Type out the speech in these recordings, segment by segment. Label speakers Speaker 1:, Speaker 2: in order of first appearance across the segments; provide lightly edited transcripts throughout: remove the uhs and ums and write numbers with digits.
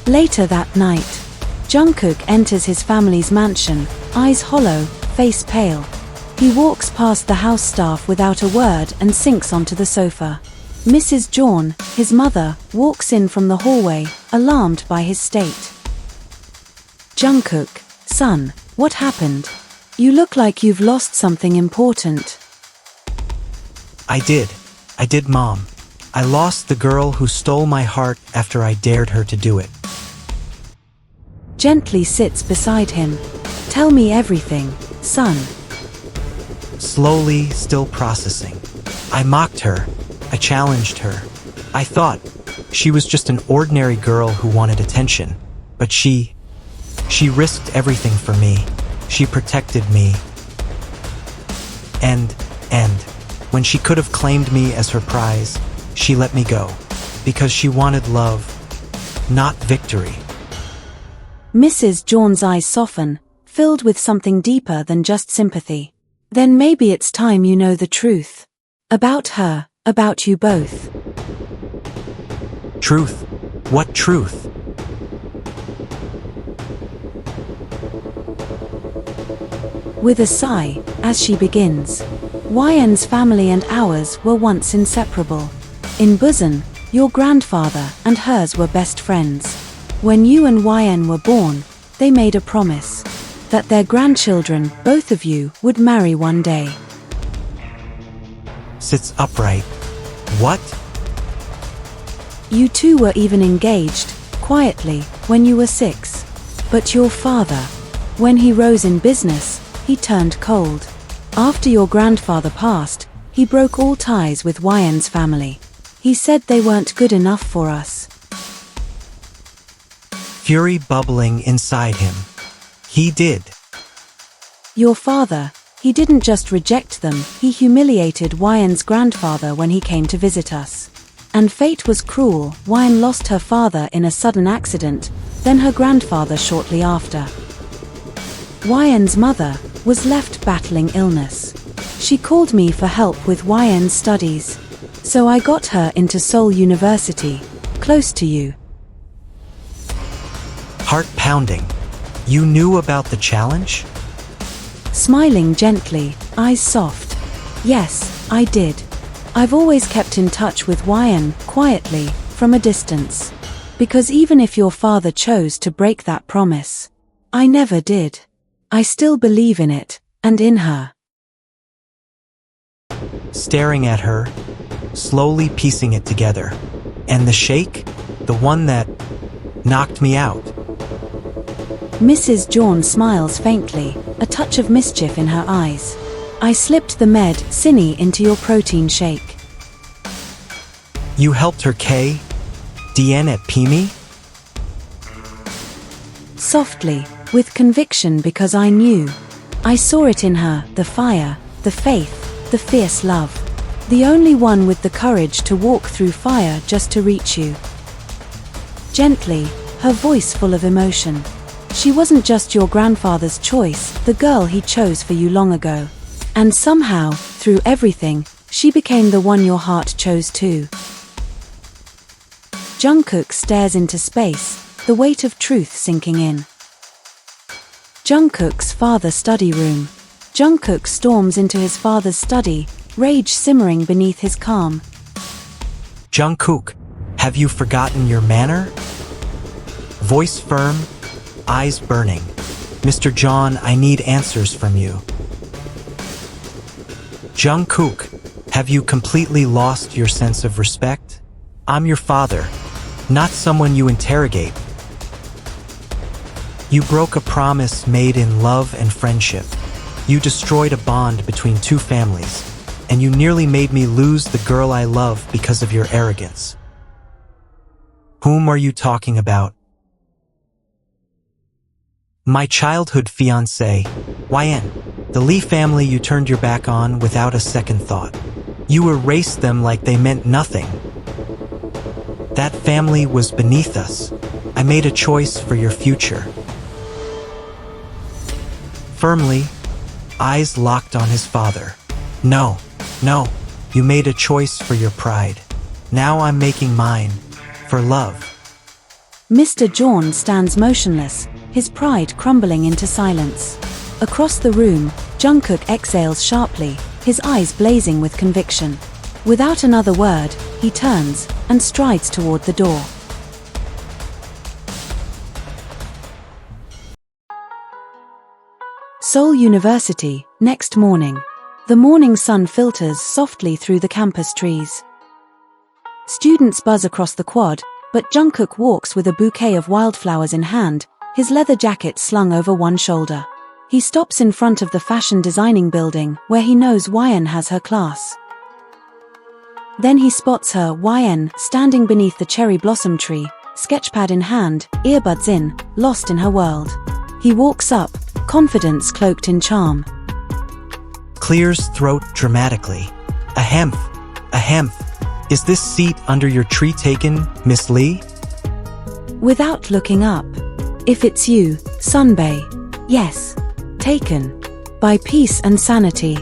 Speaker 1: Later that night, Jungkook enters his family's mansion, eyes hollow, face pale. He walks past the house staff without a word and sinks onto the sofa. Mrs. Jeon, his mother, walks in from the hallway, alarmed by his state. Jungkook, son, what happened? You look like you've lost something important.
Speaker 2: I did, Mom. I lost the girl who stole my heart after I dared her to do it.
Speaker 1: Gently sits beside him. Tell me everything, son.
Speaker 2: Slowly, still processing. I mocked her. I challenged her. I thought she was just an ordinary girl who wanted attention. But she risked everything for me. She protected me. And, when she could have claimed me as her prize, she let me go. Because she wanted love, not victory.
Speaker 1: Mrs. Jeon's eyes soften, filled with something deeper than just sympathy. Then maybe it's time you know the truth. About her, about you both.
Speaker 2: Truth? What truth?
Speaker 1: With a sigh, as she begins. YN's family and ours were once inseparable. In Busan, your grandfather and hers were best friends. When you and YN were born, they made a promise that their grandchildren, both of you, would marry one day.
Speaker 2: Sits upright. What?
Speaker 1: You two were even engaged, quietly, when you were 6. But your father, when he rose in business, he turned cold. After your grandfather passed, he broke all ties with YN's family. He said they weren't good enough for us.
Speaker 2: Fury bubbling inside him. He did.
Speaker 1: Your father, he didn't just reject them, he humiliated YN's grandfather when he came to visit us. And fate was cruel. YN lost her father in a sudden accident, then her grandfather shortly after. YN's mother was left battling illness. She called me for help with YN's studies. So I got her into Seoul University, close to you.
Speaker 2: Heart pounding. You knew about the challenge?
Speaker 1: Smiling gently, eyes soft. Yes, I did. I've always kept in touch with YN, quietly, from a distance. Because even if your father chose to break that promise, I never did. I still believe in it, and in her.
Speaker 2: Staring at her, slowly piecing it together. And the shake? The one that knocked me out.
Speaker 1: Mrs. Jeon smiles faintly, a touch of mischief in her eyes. I slipped the medicine into your protein shake.
Speaker 2: You helped her DN at Pimi?
Speaker 1: Softly, with conviction because I knew. I saw it in her, the fire, the faith, the fierce love. The only one with the courage to walk through fire just to reach you. Gently, her voice full of emotion. She wasn't just your grandfather's choice, the girl he chose for you long ago. And somehow, through everything, she became the one your heart chose too. Jungkook stares into space, the weight of truth sinking in. Jungkook's father's study room. Jungkook storms into his father's study, rage simmering beneath his calm.
Speaker 2: Jungkook, have you forgotten your manner? Voice firm, eyes burning. Mr. Jeon, I need answers from you. Jungkook, have you completely lost your sense of respect? I'm your father, not someone you interrogate. You broke a promise made in love and friendship. You destroyed a bond between two families, and you nearly made me lose the girl I love because of your arrogance. Whom are you talking about? My childhood fiancé, YN. The Lee family you turned your back on without a second thought. You erased them like they meant nothing. That family was beneath us. I made a choice for your future. Firmly, eyes locked on his father. No, no, you made a choice for your pride. Now I'm making mine, for love.
Speaker 1: Mr. Jeon stands motionless, his pride crumbling into silence. Across the room, Jungkook exhales sharply, his eyes blazing with conviction. Without another word, he turns and strides toward the door. Seoul University, next morning. The morning sun filters softly through the campus trees. Students buzz across the quad, but Jungkook walks with a bouquet of wildflowers in hand, his leather jacket slung over one shoulder. He stops in front of the fashion designing building where he knows YN has her class. Then he spots her, YN, standing beneath the cherry blossom tree, sketchpad in hand, earbuds in, lost in her world. He walks up, confidence cloaked in charm.
Speaker 2: Clears throat dramatically. Ahem. Is this seat under your tree taken, Miss Lee?
Speaker 1: Without looking up. If it's you, Sunbae. Yes. Taken. By peace and sanity.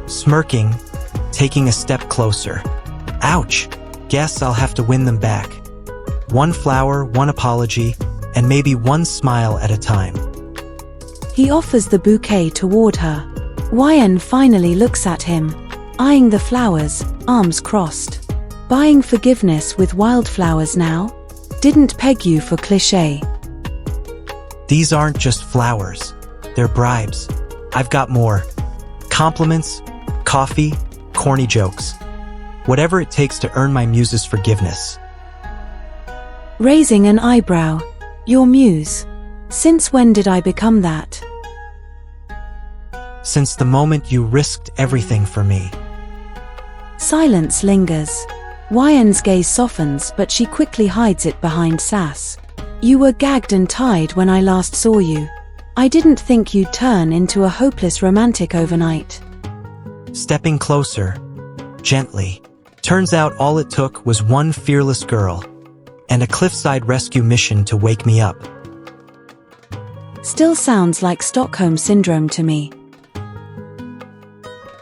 Speaker 2: Smirking, taking a step closer. Ouch. Guess I'll have to win them back. One flower, one apology, and maybe one smile at a time.
Speaker 1: He offers the bouquet toward her. YN finally looks at him, eyeing the flowers, arms crossed. Buying forgiveness with wildflowers now? Didn't peg you for cliché.
Speaker 2: These aren't just flowers. They're bribes. I've got more. Compliments, coffee, corny jokes. Whatever it takes to earn my muse's forgiveness.
Speaker 1: Raising an eyebrow. Your muse. Since when did I become that?
Speaker 2: Since the moment you risked everything for me.
Speaker 1: Silence lingers. YN's gaze softens, but she quickly hides it behind sass. You were gagged and tied when I last saw you. I didn't think you'd turn into a hopeless romantic overnight.
Speaker 2: Stepping closer, gently. Turns out all it took was one fearless girl and a cliffside rescue mission to wake me up.
Speaker 1: Still sounds like Stockholm Syndrome to me.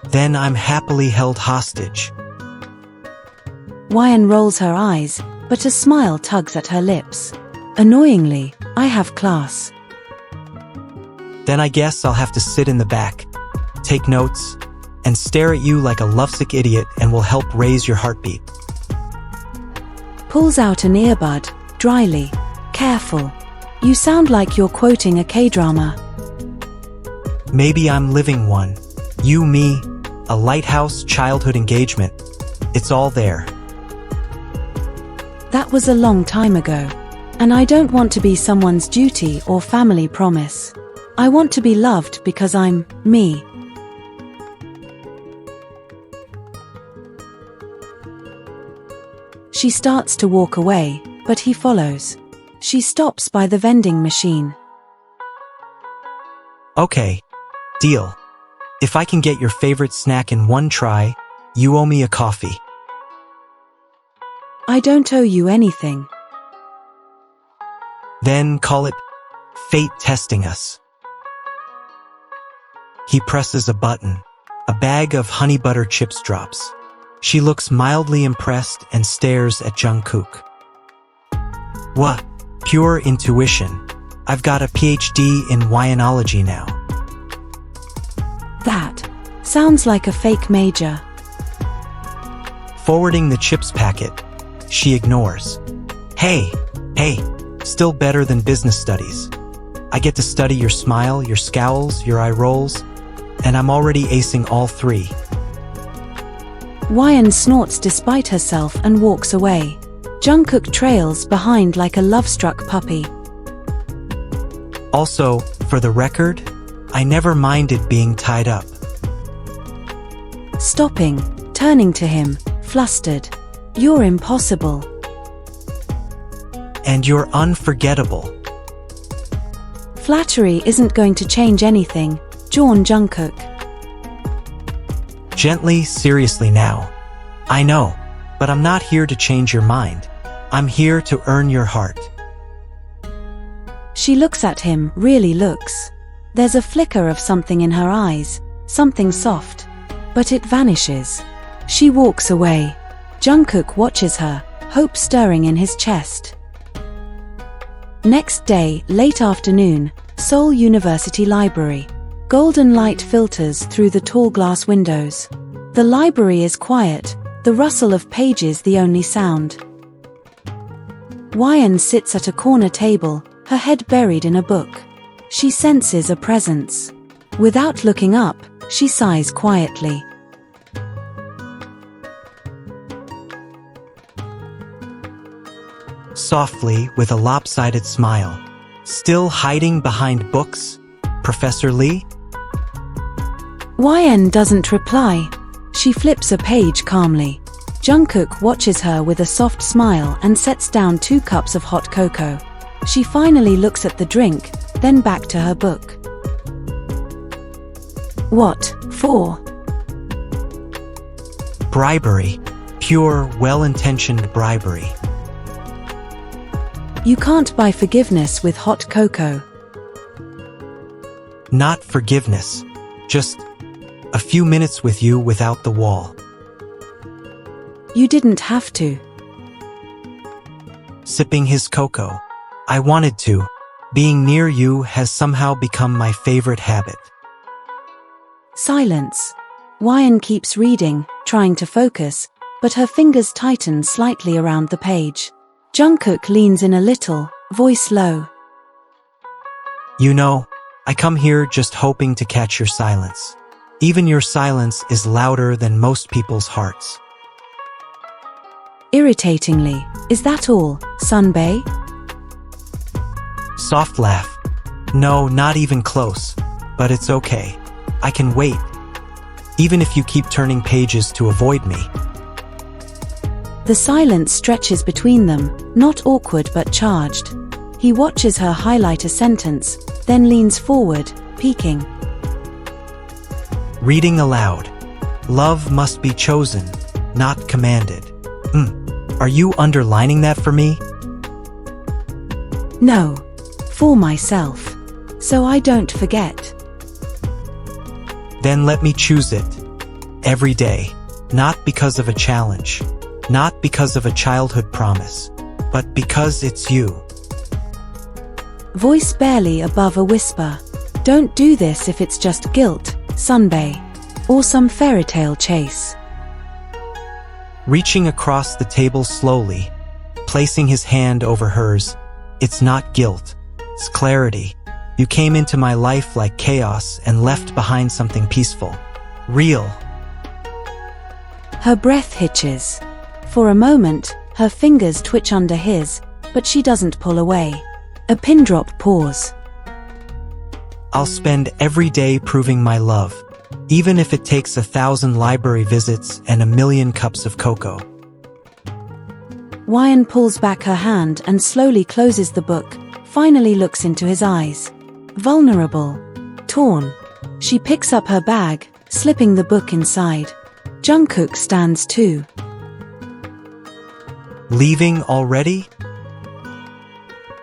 Speaker 2: Then I'm happily held hostage.
Speaker 1: YN rolls her eyes, but a smile tugs at her lips. Annoyingly, I have class.
Speaker 2: Then I guess I'll have to sit in the back, take notes, and stare at you like a lovesick idiot and will help raise your heartbeat.
Speaker 1: Pulls out an earbud, dryly. Careful. You sound like you're quoting a K-drama.
Speaker 2: Maybe I'm living one. You, me, a Lighthouse childhood engagement. It's all there.
Speaker 1: That was a long time ago. And I don't want to be someone's duty or family promise. I want to be loved because I'm me. She starts to walk away, but he follows. She stops by the vending machine.
Speaker 2: Okay, deal. If I can get your favorite snack in one try, you owe me a coffee.
Speaker 1: I don't owe you anything.
Speaker 2: Then call it fate testing us. He presses a button. A bag of honey butter chips drops. She looks mildly impressed and stares at Jungkook. What? Pure intuition. I've got a PhD in wyanology now.
Speaker 1: That sounds like a fake major.
Speaker 2: Forwarding the chips packet, she ignores. Hey, still better than business studies. I get to study your smile, your scowls, your eye rolls, and I'm already acing all three.
Speaker 1: YN snorts despite herself and walks away. Jungkook trails behind like a love-struck puppy.
Speaker 2: Also, for the record, I never minded being tied up.
Speaker 1: Stopping, turning to him, flustered. You're impossible.
Speaker 2: And you're unforgettable.
Speaker 1: Flattery isn't going to change anything, Jeonjungkook.
Speaker 2: Gently, seriously now. I know, but I'm not here to change your mind. I'm here to earn your heart.
Speaker 1: She looks at him, really looks. There's a flicker of something in her eyes, something soft. But it vanishes. She walks away. Jungkook watches her, hope stirring in his chest. Next day, late afternoon, Seoul University Library. Golden light filters through the tall glass windows. The library is quiet, the rustle of pages the only sound. Wyan sits at a corner table, her head buried in a book. She senses a presence. Without looking up, she sighs quietly.
Speaker 2: Softly, with a lopsided smile. Still hiding behind books, Professor Lee?
Speaker 1: Wyan doesn't reply. She flips a page calmly. Jungkook watches her with a soft smile and sets down 2 cups of hot cocoa. She finally looks at the drink, then back to her book. What for?
Speaker 2: Bribery. Pure, well-intentioned bribery.
Speaker 1: You can't buy forgiveness with hot cocoa.
Speaker 2: Not forgiveness. Just a few minutes with you without the wall.
Speaker 1: You didn't have to.
Speaker 2: Sipping his cocoa. I wanted to. Being near you has somehow become my favorite habit.
Speaker 1: Silence. Wyan keeps reading, trying to focus, but her fingers tighten slightly around the page. Jungkook leans in a little, voice low.
Speaker 2: You know, I come here just hoping to catch your silence. Even your silence is louder than most people's hearts.
Speaker 1: Irritatingly, is that all, Sunbae?
Speaker 2: Soft laugh. No, not even close. But it's okay. I can wait. Even if you keep turning pages to avoid me.
Speaker 1: The silence stretches between them, not awkward but charged. He watches her highlight a sentence, then leans forward, peeking.
Speaker 2: Reading aloud. Love must be chosen, not commanded. Are you underlining that for me?
Speaker 1: No. For myself. So I don't forget.
Speaker 2: Then let me choose it. Every day. Not because of a challenge. Not because of a childhood promise. But because it's you.
Speaker 1: Voice barely above a whisper. Don't do this if it's just guilt, Sunbae. Or some fairy tale chase.
Speaker 2: Reaching across the table slowly, placing his hand over hers. It's not guilt. It's clarity. You came into my life like chaos and left behind something peaceful. Real.
Speaker 1: Her breath hitches. For a moment, her fingers twitch under his, but she doesn't pull away. A pin drop pause.
Speaker 2: I'll spend every day proving my love, even if it takes 1,000 library visits and 1,000,000 cups of cocoa.
Speaker 1: Wyan pulls back her hand and slowly closes the book, finally looks into his eyes. Vulnerable. Torn. She picks up her bag, slipping the book inside. Jungkook stands too.
Speaker 2: Leaving already?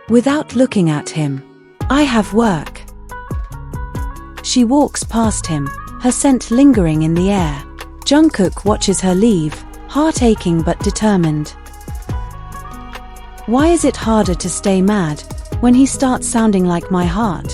Speaker 1: Without looking at him. I have work. She walks past him, her scent lingering in the air. Jungkook watches her leave, heart aching but determined. Why is it harder to stay mad when he starts sounding like my heart?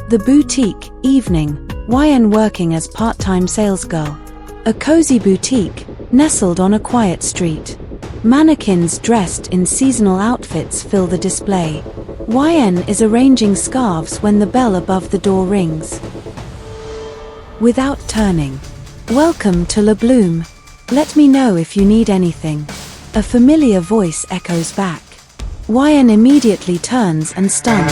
Speaker 1: The boutique, evening, Wyan working as part-time salesgirl. A cozy boutique, nestled on a quiet street. Mannequins dressed in seasonal outfits fill the display. Wyan is arranging scarves when the bell above the door rings. Without turning. Welcome to La Bloom. Let me know if you need anything. A familiar voice echoes back. Wyan immediately turns and stunned.